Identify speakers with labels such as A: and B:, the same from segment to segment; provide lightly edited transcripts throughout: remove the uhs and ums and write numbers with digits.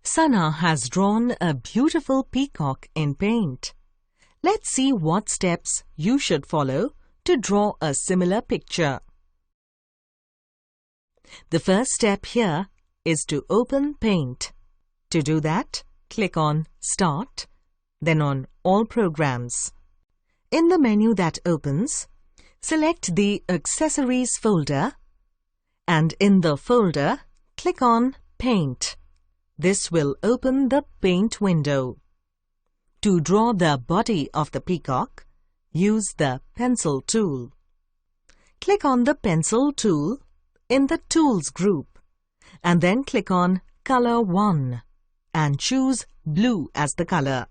A: Sana has drawn a beautiful peacock in paint. Let's see what steps you should follow to draw a similar picture. The first step here is to open Paint. To do that, click on Start, then on All Programs. In the menu that opens, select the Accessories folder, and in the folder, click on Paint. This will open the Paint window. To draw the body of the peacock, use the Pencil tool. Click on the Pencil tool in the Tools group, and then click on Color 1 and choose Blue as the color.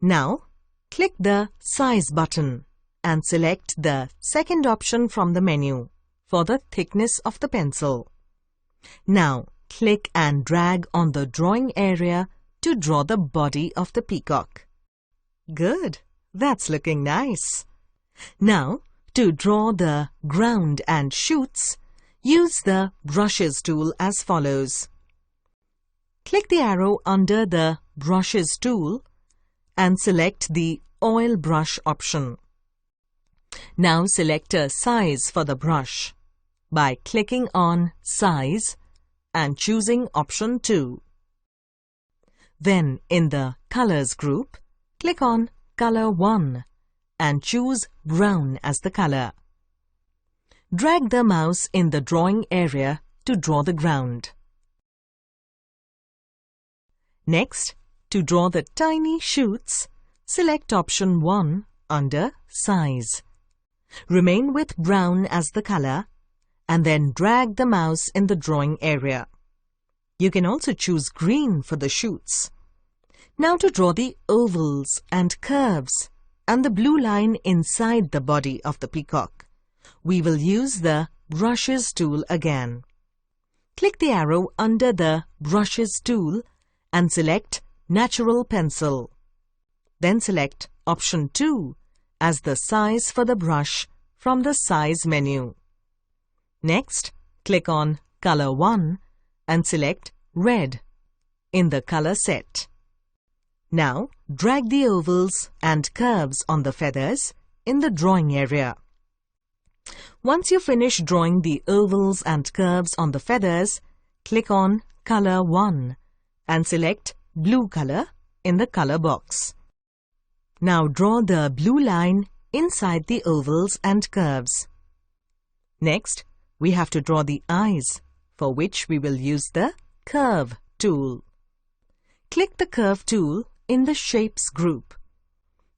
A: Now, click the Size button and select the second option from the menu for the thickness of the pencil. Now, click and drag on the drawing area to draw the body of the peacock. Good! That's looking nice. Now, to draw the ground and shoots, use the Brushes tool as follows. Click the arrow under the Brushes tool and select the Oil Brush option. Now select a size for the brush by clicking on Size and choosing option 2. Then in the Colors group, click on Color 1 and choose Brown as the color. Drag the mouse in the drawing area to draw the ground. Next, to draw the tiny shoots, select option 1 under Size. Remain with brown as the color and then drag the mouse in the drawing area. You can also choose green for the shoots. Now to draw the ovals and curves and the blue line inside the body of the peacock, we will use the Brushes tool again. Click the arrow under the Brushes tool and select Natural Pencil. Then select option 2 as the size for the brush from the Size menu. Next, click on Color 1 and select Red in the color set. Now, drag the ovals and curves on the feathers in the drawing area. Once you finish drawing the ovals and curves on the feathers, click on Color 1 and select Blue color in the color box. Now draw the blue line inside the ovals and curves. Next, we have to draw the eyes, for which we will use the Curve tool. Click the Curve tool in the Shapes group.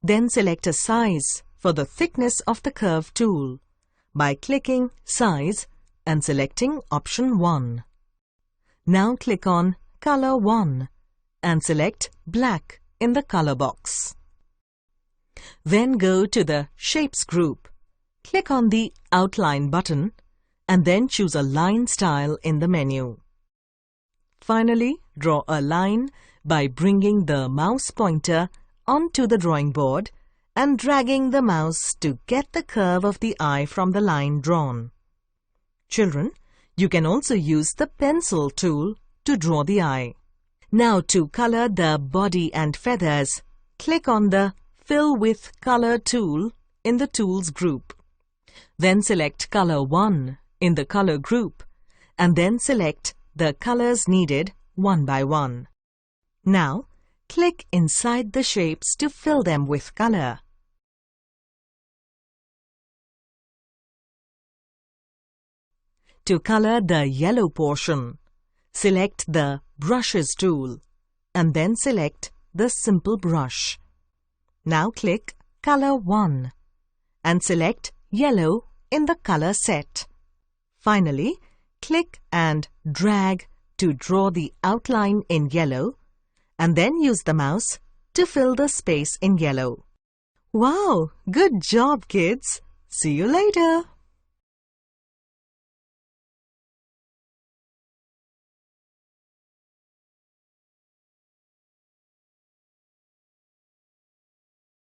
A: Then select a size for the thickness of the Curve tool by clicking Size and selecting option 1. Now click on Color 1 and select Black in the color box. Then go to the Shapes group. Click on the Outline button and then choose a line style in the menu. Finally, draw a line by bringing the mouse pointer onto the drawing board and dragging the mouse to get the curve of the eye from the line drawn. Children, you can also use the Pencil tool to draw the eye. Now to color the body and feathers, click on the Fill with Color tool in the Tools group. Then select Color 1 in the Color group and then select the colors needed one by one. Now, click inside the shapes to fill them with color. To color the yellow portion, select the Brushes tool and then select the simple brush. Now click Color 1 and select Yellow in the color set. Finally, click and drag to draw the outline in yellow and then use the mouse to fill the space in yellow. Wow! Good job, kids! See you later!